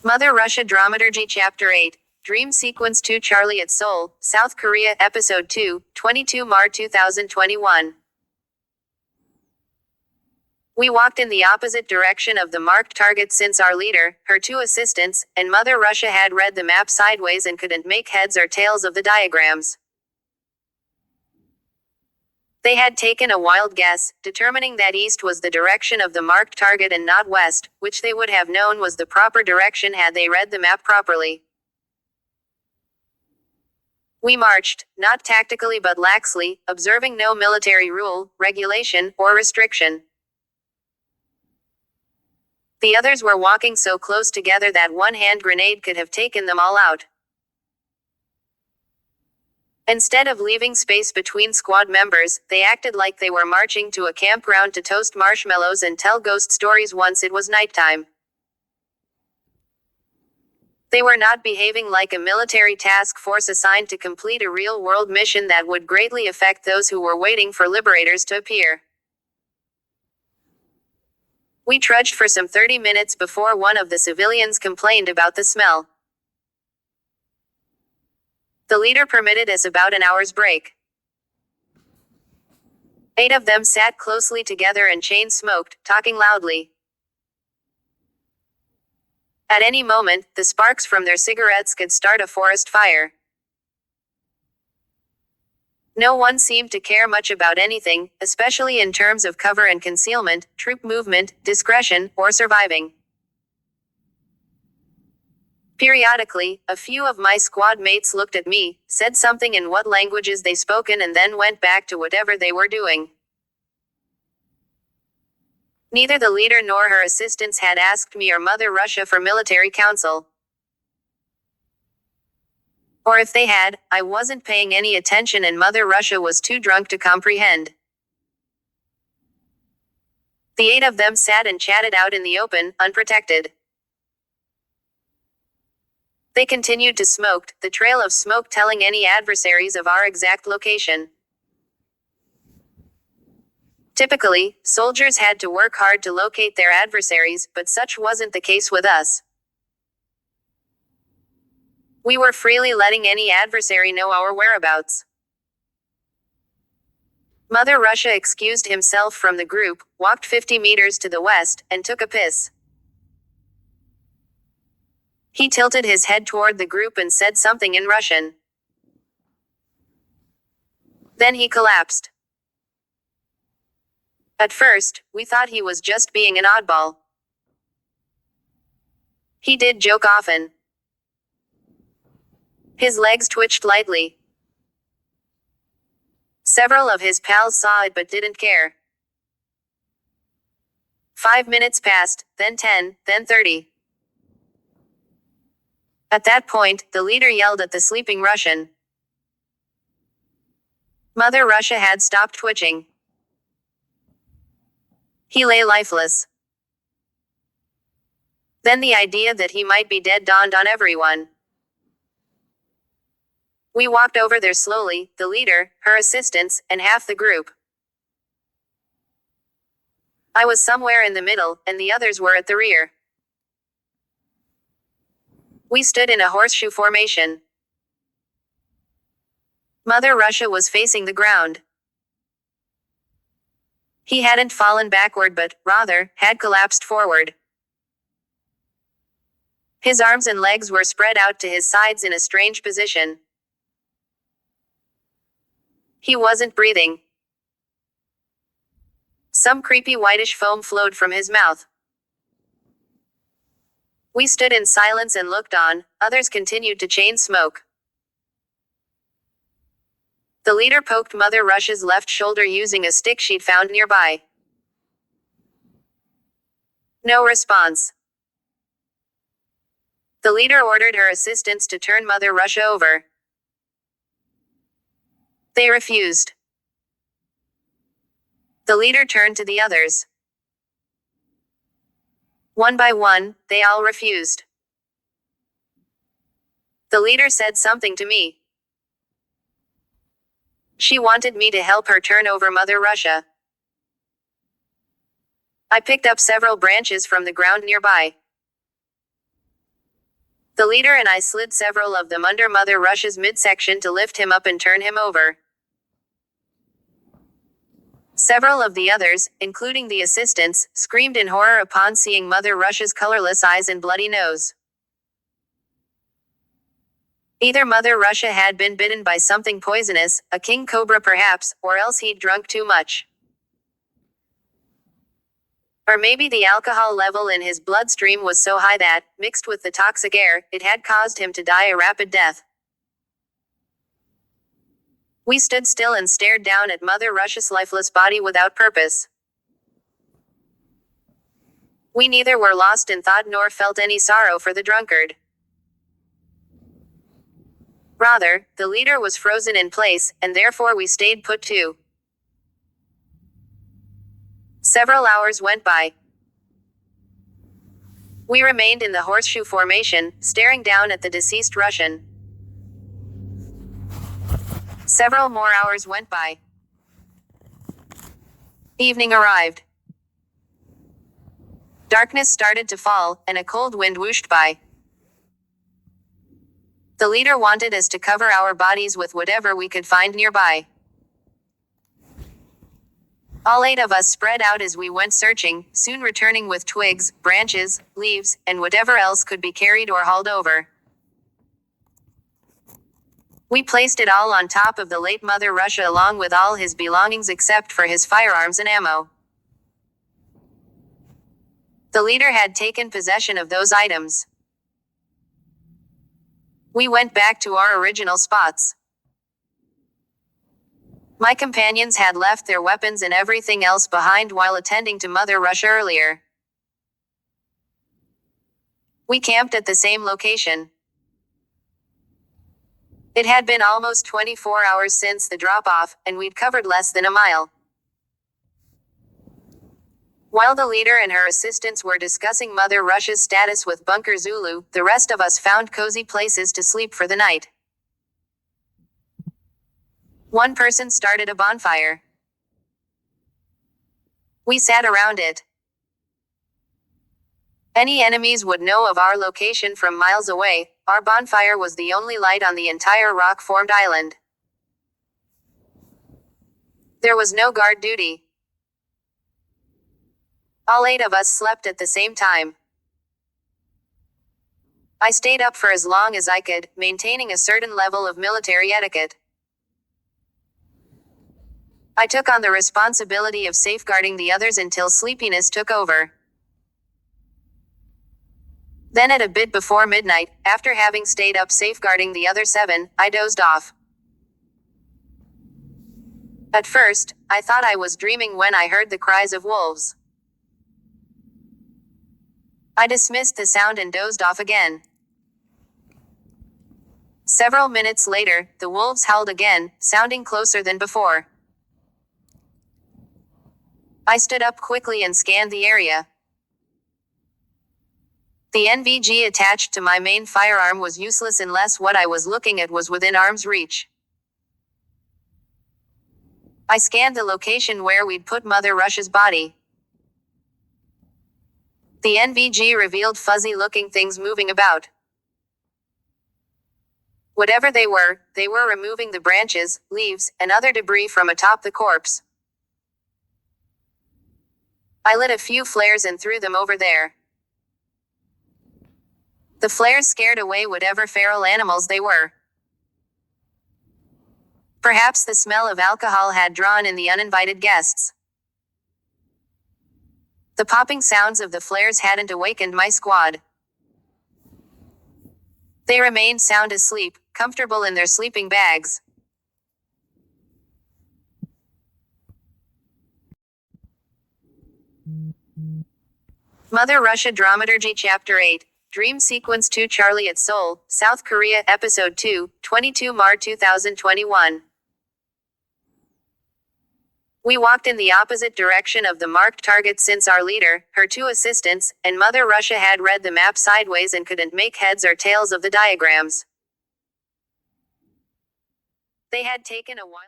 Mother Russia Dramaturgy Chapter 8, Dream Sequence 2 Charlie at Seoul, South Korea Ep.2, 22Mar 2021. We walked in the opposite direction of the marked target since our leader, her two assistants, and Mother Russia had read the map sideways and couldn't make heads or tails of the diagrams. They had taken a wild guess, determining that east was the direction of the marked target and not west, which they would have known was the proper direction had they read the map properly. We marched, not tactically but laxly, observing no military rule, regulation, or restriction. The others were walking so close together that one hand grenade could have taken them all out. Instead of leaving space between squad members, they acted like they were marching to a campground to toast marshmallows and tell ghost stories once it was nighttime. They were not behaving like a military task force assigned to complete a real-world mission that would greatly affect those who were waiting for liberators to appear. We trudged for some 30 minutes before one of the civilians complained about the smell. The leader permitted us about an hour's break. 8 of them sat closely together and chain-smoked, talking loudly. At any moment, the sparks from their cigarettes could start a forest fire. No one seemed to care much about anything, especially in terms of cover and concealment, troop movement, discretion, or surviving. Periodically, a few of my squad mates looked at me, said something in what languages they spoken and then went back to whatever they were doing. Neither the leader nor her assistants had asked me or Mother Russia for military counsel. Or if they had, I wasn't paying any attention and Mother Russia was too drunk to comprehend. The 8 of them sat and chatted out in the open, unprotected. They continued to smoke, the trail of smoke telling any adversaries of our exact location. Typically, soldiers had to work hard to locate their adversaries, but such wasn't the case with us. We were freely letting any adversary know our whereabouts. Mother Russia excused himself from the group, walked 50 meters to the west, and took a piss. He tilted his head toward the group and said something in Russian. Then he collapsed. At first, we thought he was just being an oddball. He did joke often. His legs twitched lightly. Several of his pals saw it but didn't care. 5 minutes passed, then 10, then 30. At that point, the leader yelled at the sleeping Russian. Mother Russia had stopped twitching. He lay lifeless. Then the idea that he might be dead dawned on everyone. We walked over there slowly, the leader, her assistants, and half the group. I was somewhere in the middle, and the others were at the rear. We stood in a horseshoe formation. Mother Russia was facing the ground. He hadn't fallen backward but, rather, had collapsed forward. His arms and legs were spread out to his sides in a strange position. He wasn't breathing. Some creepy whitish foam flowed from his mouth. We stood in silence and looked on, others continued to chain smoke. The leader poked Mother Russia's left shoulder using a stick she'd found nearby. No response. The leader ordered her assistants to turn Mother Russia over. They refused. The leader turned to the others. One by one, they all refused. The leader said something to me. She wanted me to help her turn over Mother Russia. I picked up several branches from the ground nearby. The leader and I slid several of them under Mother Russia's midsection to lift him up and turn him over. Several of the others, including the assistants, screamed in horror upon seeing Mother Russia's colorless eyes and bloody nose. Either Mother Russia had been bitten by something poisonous, a king cobra perhaps, or else he'd drunk too much. Or maybe the alcohol level in his bloodstream was so high that, mixed with the toxic air, it had caused him to die a rapid death. We stood still and stared down at Mother Russia's lifeless body without purpose. We neither were lost in thought nor felt any sorrow for the drunkard. Rather, the leader was frozen in place, and therefore we stayed put too. Several hours went by. We remained in the horseshoe formation, staring down at the deceased Russian. Several more hours went by. Evening arrived. Darkness started to fall, and a cold wind whooshed by. The leader wanted us to cover our bodies with whatever we could find nearby. All 8 of us spread out as we went searching, soon returning with twigs, branches, leaves, and whatever else could be carried or hauled over. We placed it all on top of the late Mother Russia along with all his belongings except for his firearms and ammo. The leader had taken possession of those items. We went back to our original spots. My companions had left their weapons and everything else behind while attending to Mother Russia earlier. We camped at the same location. It had been almost 24 hours since the drop-off, and we'd covered less than a mile. While the leader and her assistants were discussing Mother Russia's status with Bunker Zulu, the rest of us found cozy places to sleep for the night. One person started a bonfire. We sat around it. Any enemies would know of our location from miles away. Our bonfire was the only light on the entire rock-formed island. There was no guard duty. All 8 of us slept at the same time. I stayed up for as long as I could, maintaining a certain level of military etiquette. I took on the responsibility of safeguarding the others until sleepiness took over. Then at a bit before midnight, after having stayed up safeguarding the other 7, I dozed off. At first, I thought I was dreaming when I heard the cries of wolves. I dismissed the sound and dozed off again. Several minutes later, the wolves howled again, sounding closer than before. I stood up quickly and scanned the area. The NVG attached to my main firearm was useless unless what I was looking at was within arm's reach. I scanned the location where we'd put Mother Russia's body. The NVG revealed fuzzy-looking things moving about. Whatever they were removing the branches, leaves, and other debris from atop the corpse. I lit a few flares and threw them over there. The flares scared away whatever feral animals they were. Perhaps the smell of alcohol had drawn in the uninvited guests. The popping sounds of the flares hadn't awakened my squad. They remained sound asleep, comfortable in their sleeping bags. Mother Russia Dramaturgy Chapter 8, Dream Sequence 2 Charlie at Seoul, South Korea Ep.2, 13Mar 2021. We walked in the opposite direction of the marked target since our leader, her 2 assistants, and Mother Russia had read the map sideways and couldn't make heads or tails of the diagrams. They had taken a while.